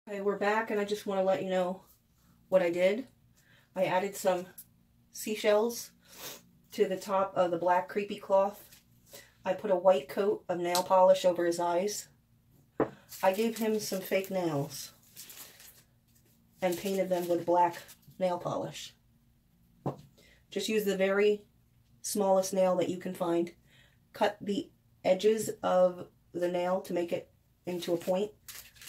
Okay, we're back, and I just want to let you know what I did. I added some seashells to the top of the black creepy cloth. I put a white coat of nail polish over his eyes. I gave him some fake nails and painted them with black nail polish. Just use the very smallest nail that you can find. Cut the edges of the nail to make it into a point.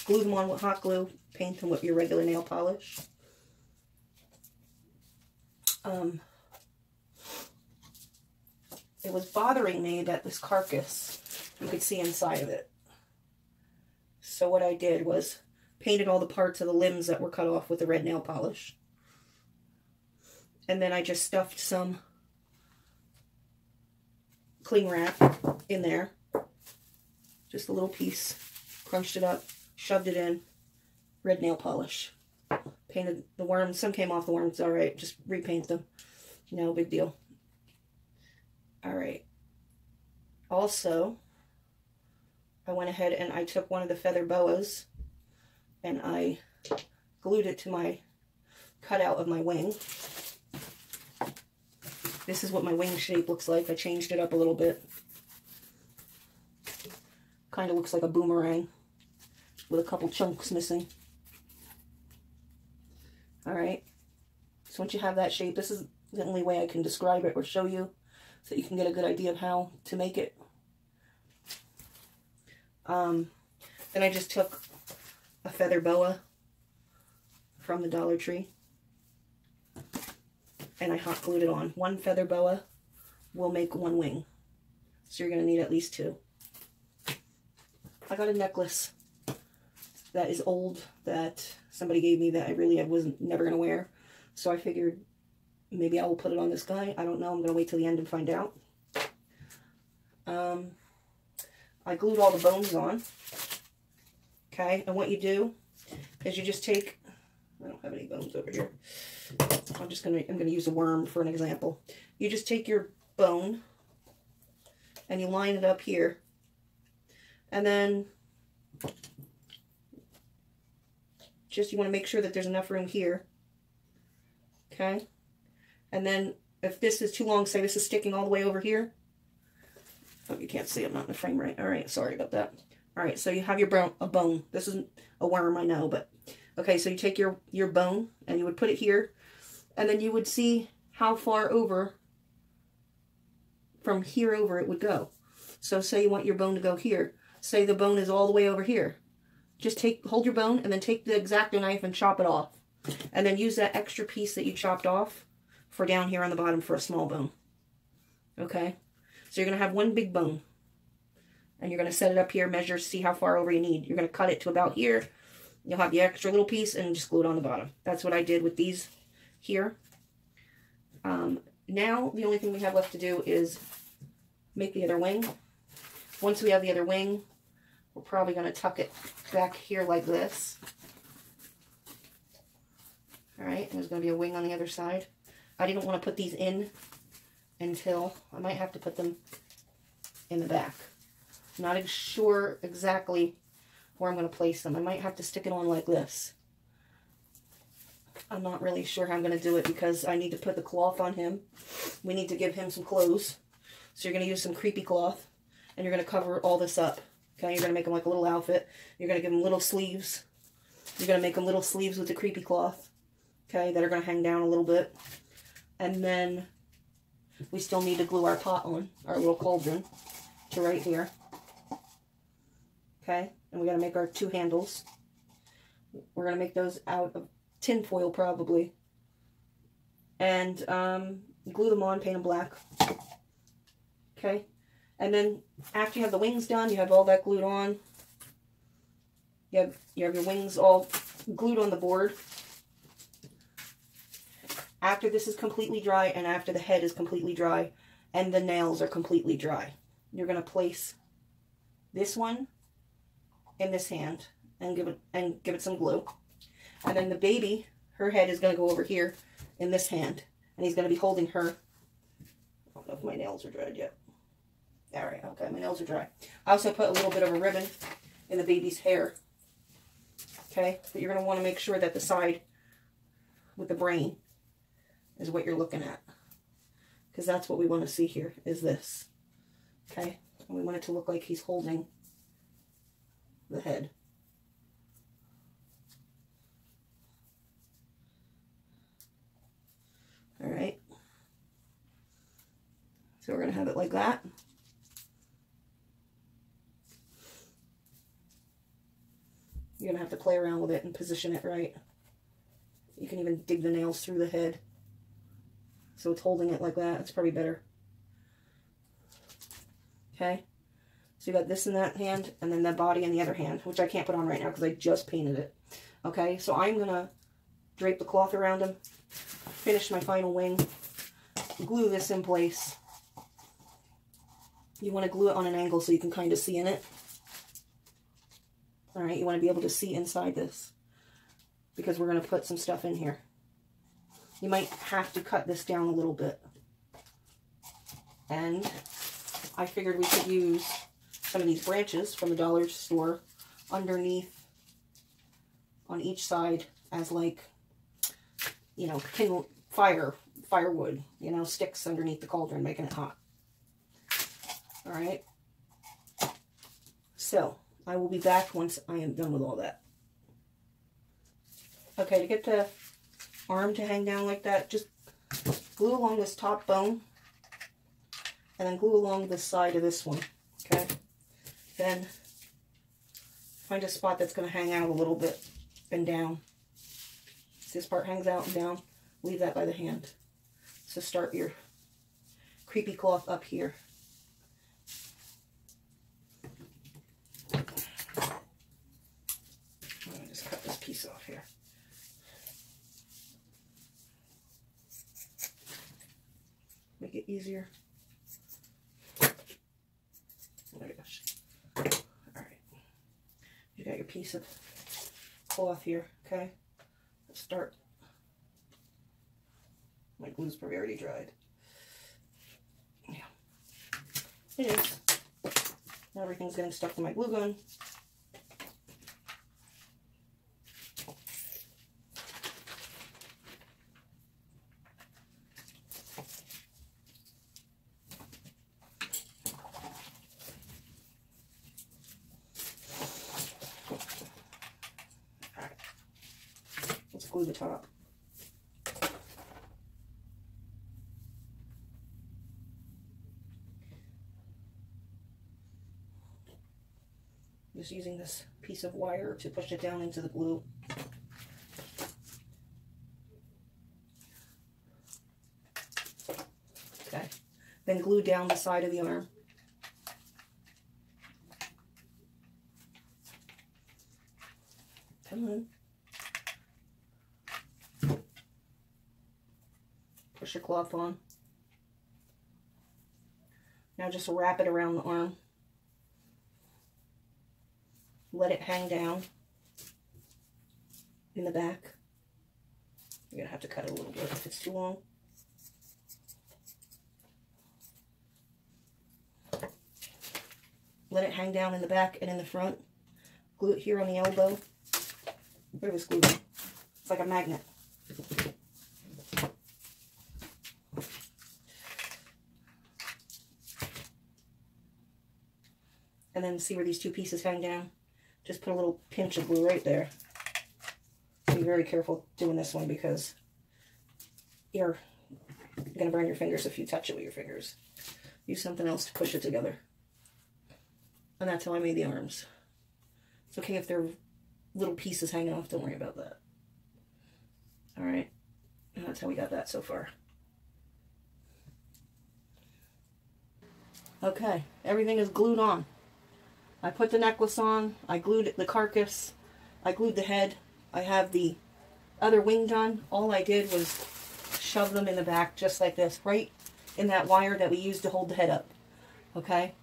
Glue them on with hot glue. Paint them with your regular nail polish. It was bothering me that this carcass, you could see inside of it. So what I did was painted all the parts of the limbs that were cut off with the red nail polish. And then I just stuffed some cling wrap in there. Just a little piece. Crunched it up, shoved it in, red nail polish. Painted the worms. Some came off the worms, alright. Just repaint them. No big deal. Alright. Also, I went ahead and I took one of the feather boas and I glued it to my cutout of my wing. This is what my wing shape looks like. I changed it up a little bit. Kind of looks like a boomerang with a couple chunks missing. Alright, so once you have that shape, this is the only way I can describe it or show you so that you can get a good idea of how to make it. Then I just took a feather boa from the Dollar Tree and I hot glued it on. One feather boa will make one wing, so you're going to need at least two. I got a necklace that is old that somebody gave me that I was never going to wear. So I figured maybe I will put it on this guy. I don't know. I'm going to wait till the end and find out. I glued all the bones on. Okay. And what you do is you just take, I don't have any bones over here. I'm going to use a worm for an example. You just take your bone and you line it up here. And then you want to make sure that there's enough room here. Okay? And then if this is too long, say this is sticking all the way over here. Oh, you can't see, I'm not in the frame right. Alright, sorry about that. Alright, so you have your bone. This is a worm, I know, but okay, so you take your bone and you would put it here, and then you would see how far over from here over it would go. So say you want your bone to go here. Say the bone is all the way over here. Just hold your bone and then take the X-Acto knife and chop it off. And then use that extra piece that you chopped off for down here on the bottom for a small bone. Okay? So you're going to have one big bone. And you're going to set it up here, measure, see how far over you need. You're going to cut it to about here. You'll have the extra little piece and just glue it on the bottom. That's what I did with these here. Now, the only thing we have left to do is make the other wing. Once we have the other wing, we're probably going to tuck it back here like this. Alright, there's going to be a wing on the other side. I didn't want to put these in until, I might have to put them in the back. I'm not sure exactly where I'm going to place them. I might have to stick it on like this. I'm not really sure how I'm going to do it because I need to put the cloth on him. We need to give him some clothes. So you're going to use some creepy cloth and you're going to cover all this up. Okay, you're going to make him like a little outfit. You're going to give him little sleeves. You're going to make him little sleeves with the creepy cloth. Okay, that are going to hang down a little bit. And then we still need to glue our pot on, our little cauldron, to right here. Okay, and we're going to make our two handles. We're going to make those out of tin foil probably. And glue them on, paint them black. Okay, and then after you have the wings done, you have all that glued on. You have your wings all glued on the board. After this is completely dry and after the head is completely dry and the nails are completely dry, you're going to place this one in this hand and give it some glue. And then the baby, her head is going to go over here in this hand. And he's going to be holding her. I don't know if my nails are dried yet. Alright, okay, my nails are dry. I also put a little bit of a ribbon in the baby's hair. Okay, but you're going to want to make sure that the side with the brain is what you're looking at, because that's what we want to see here, is this. Okay, and we want it to look like he's holding the head. All right, so we're going to have it like that. You're going to have to play around with it and position it right. You can even dig the nails through the head. So it's holding it like that. It's probably better. Okay. So you got this in that hand, and then the body in the other hand, which I can't put on right now because I just painted it. Okay. So I'm going to drape the cloth around him, finish my final wing, glue this in place. You want to glue it on an angle so you can kind of see in it. All right, you want to be able to see inside this because we're going to put some stuff in here. You might have to cut this down a little bit. And I figured we could use some of these branches from the dollar store underneath on each side as like, you know, firewood, you know, sticks underneath the cauldron making it hot. All right. So I will be back once I am done with all that. Okay, to get the arm to hang down like that, just glue along this top bone and then glue along the side of this one, okay? Then find a spot that's going to hang out a little bit and down. So this part hangs out and down, leave that by the hand. So start your creepy cloth up here. Piece off here. Make it easier. Oh my gosh. Alright. You got your piece of cloth here, okay? Let's start. My glue's probably already dried. Yeah. It is. Now everything's getting stuck to my glue gun. Glue the top. Just using this piece of wire to push it down into the glue. Okay. Then glue down the side of the arm. Come on. Push your cloth on. Now just wrap it around the arm. Let it hang down in the back. You're going to have to cut it a little bit if it's too long. Let it hang down in the back and in the front. Glue it here on the elbow. Where was glue? It's like a magnet. And then see where these two pieces hang down? Just put a little pinch of glue right there. Be very careful doing this one because you're going to burn your fingers if you touch it with your fingers. Use something else to push it together. And that's how I made the arms. It's okay if they're little pieces hanging off. Don't worry about that. Alright. And that's how we got that so far. Okay. Everything is glued on. I put the necklace on, I glued the carcass, I glued the head, I have the other wing done. All I did was shove them in the back just like this, right in that wire that we used to hold the head up. Okay?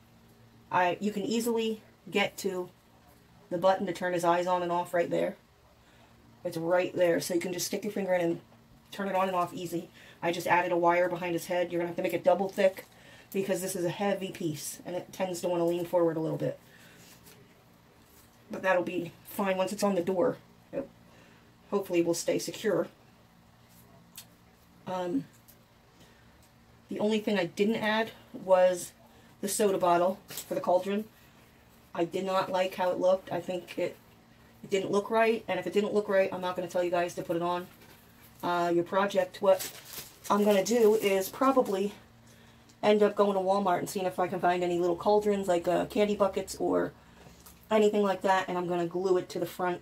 You can easily get to the button to turn his eyes on and off right there. It's right there, so you can just stick your finger in and turn it on and off easy. I just added a wire behind his head. You're going to have to make it double thick because this is a heavy piece and it tends to want to lean forward a little bit. But that'll be fine once it's on the door. hopefully will stay secure. The only thing I didn't add was the soda bottle for the cauldron. I did not like how it looked. I think it didn't look right, and if it didn't look right, I'm not going to tell you guys to put it on your project. What I'm going to do is probably end up going to Walmart and seeing if I can find any little cauldrons, like candy buckets or anything like that, and I'm going to glue it to the front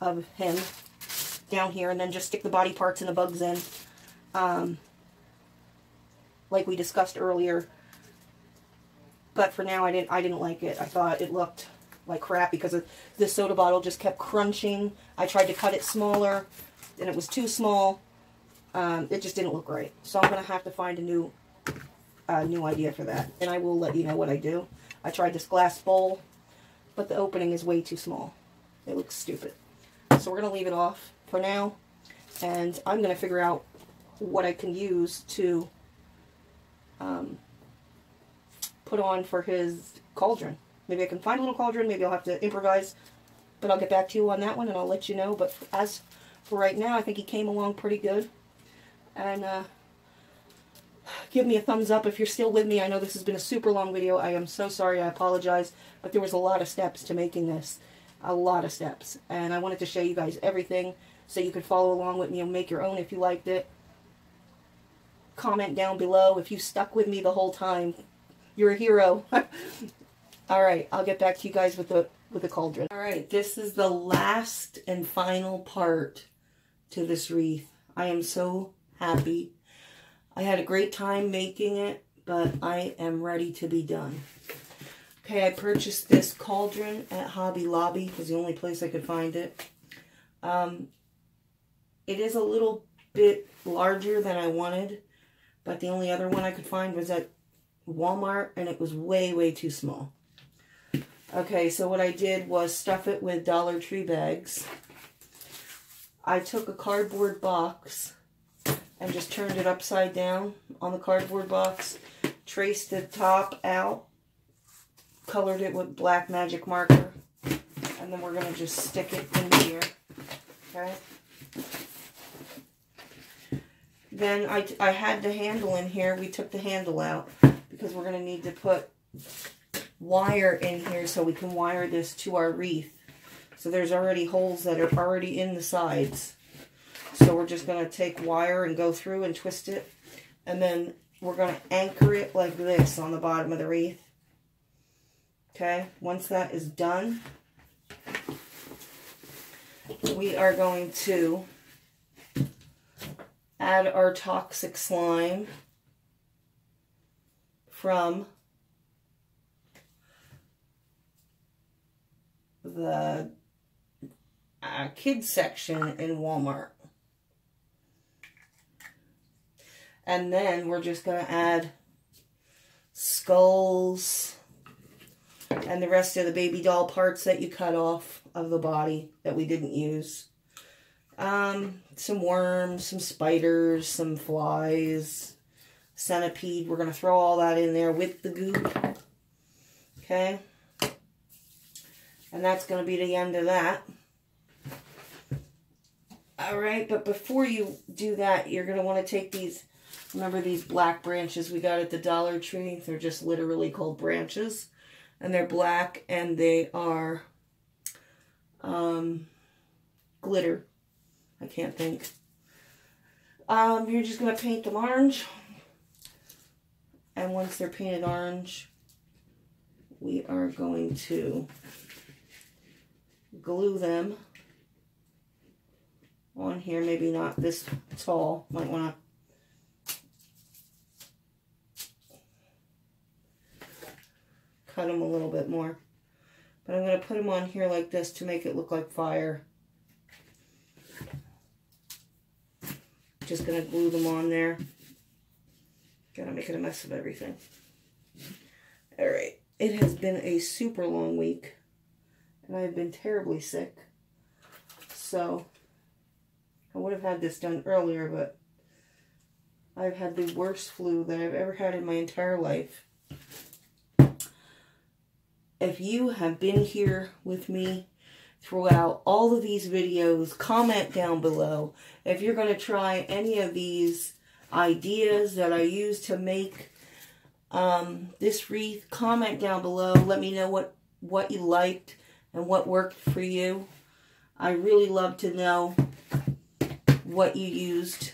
of him down here, and then just stick the body parts and the bugs in, like we discussed earlier. But for now, I didn't like it. I thought it looked like crap because the soda bottle just kept crunching. I tried to cut it smaller, and it was too small. It just didn't look right. So I'm going to have to find a new idea for that, and I will let you know what I do. I tried this glass bowl, but the opening is way too small. It looks stupid. So we're going to leave it off for now, and I'm going to figure out what I can use to put on for his cauldron. Maybe I can find a little cauldron, maybe I'll have to improvise, but I'll get back to you on that one and I'll let you know. But as for right now, I think he came along pretty good. And give me a thumbs up if you're still with me. I know this has been a super long video. I am so sorry, I apologize, but there was a lot of steps to making this. A lot of steps. And I wanted to show you guys everything so you could follow along with me and make your own if you liked it. Comment down below if you stuck with me the whole time. You're a hero. Alright, I'll get back to you guys with the cauldron. Alright, this is the last and final part to this wreath. I am so happy. I had a great time making it, but I am ready to be done. Okay, I purchased this cauldron at Hobby Lobby. It was the only place I could find it. It is a little bit larger than I wanted, but the only other one I could find was at Walmart, and it was way, way too small. Okay, so what I did was stuff it with Dollar Tree bags. I took a cardboard box and just turned it upside down on the cardboard box, traced the top out, colored it with black magic marker, and then we're going to just stick it in here. Okay. Then I had the handle in here. We took the handle out because we're going to need to put wire in here so we can wire this to our wreath. So there's already holes that are already in the sides. So we're just going to take wire and go through and twist it. And then we're going to anchor it like this on the bottom of the wreath. Okay, once that is done, we are going to add our toxic slime from the kids section in Walmart. And then we're just going to add skulls and the rest of the baby doll parts that you cut off of the body that we didn't use. Some worms, some spiders, some flies, centipede. We're going to throw all that in there with the goop. Okay. And that's going to be the end of that. Alright, but before you do that, you're going to want to take these, remember these black branches we got at the Dollar Tree? They're just literally called branches. And they're black and they are glitter. I can't think. You're just going to paint them orange. And once they're painted orange, we are going to glue them on here. Maybe not this tall. Might want to cut them a little bit more. But I'm going to put them on here like this to make it look like fire. Just going to glue them on there. Gotta make it a mess of everything. Alright. It has been a super long week. And I've been terribly sick. So, I would have had this done earlier, but I've had the worst flu that I've ever had in my entire life. If you have been here with me throughout all of these videos. Comment down below if you're going to try any of these ideas that I use to make this wreath. Comment down below. Let me know what you liked and what worked for you. I really love to know what you used,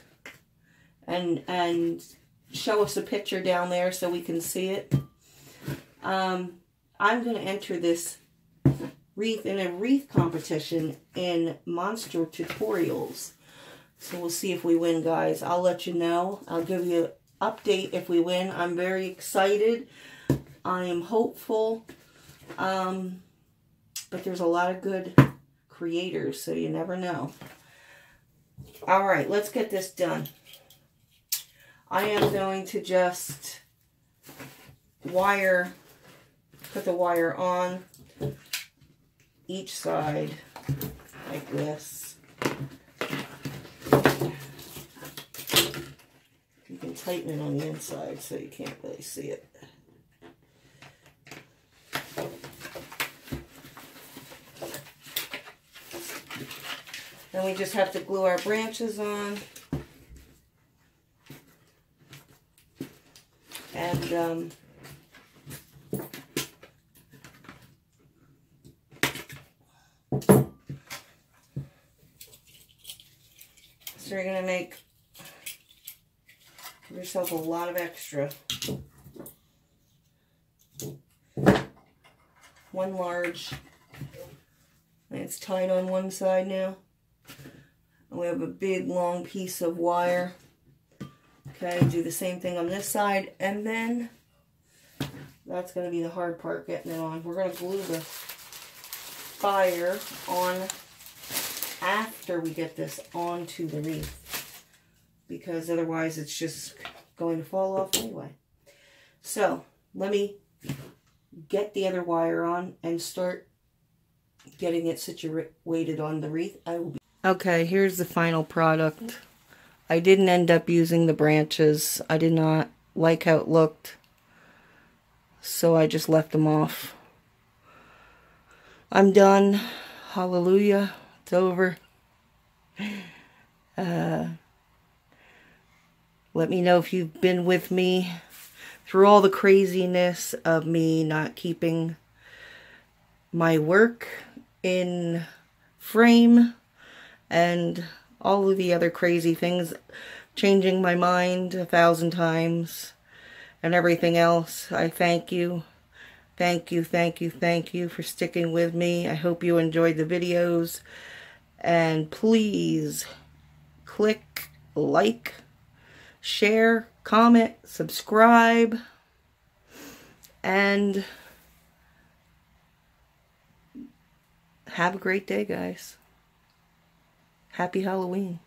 and show us a picture down there so we can see it. I'm going to enter this wreath in a wreath competition in Monster Tutorials. So we'll see if we win, guys. I'll let you know. I'll give you an update if we win. I'm very excited. I am hopeful. But there's a lot of good creators, so you never know. Alright, let's get this done. I am going to just put the wire on each side like this. You can tighten it on the inside so you can't really see it. Then we just have to glue our branches on. And so you're going to make yourself a lot of extra. One large. And it's tied on one side now. And we have a big long piece of wire. Okay, do the same thing on this side, and then that's going to be the hard part, getting it on. We're going to glue the fire on after we get this onto the wreath, because otherwise it's just going to fall off anyway. So let me get the other wire on and start getting it situated on the wreath. Okay, here's the final product. I didn't end up using the branches. I did not like how it looked, so I just left them off. I'm done. Hallelujah. It's over. Let me know if you've been with me through all the craziness of me not keeping my work in frame and all of the other crazy things, changing my mind 1,000 times and everything else. I thank you. Thank you, thank you, thank you for sticking with me. I hope you enjoyed the videos. And please click like, share, comment, subscribe, and have a great day, guys. Happy Halloween.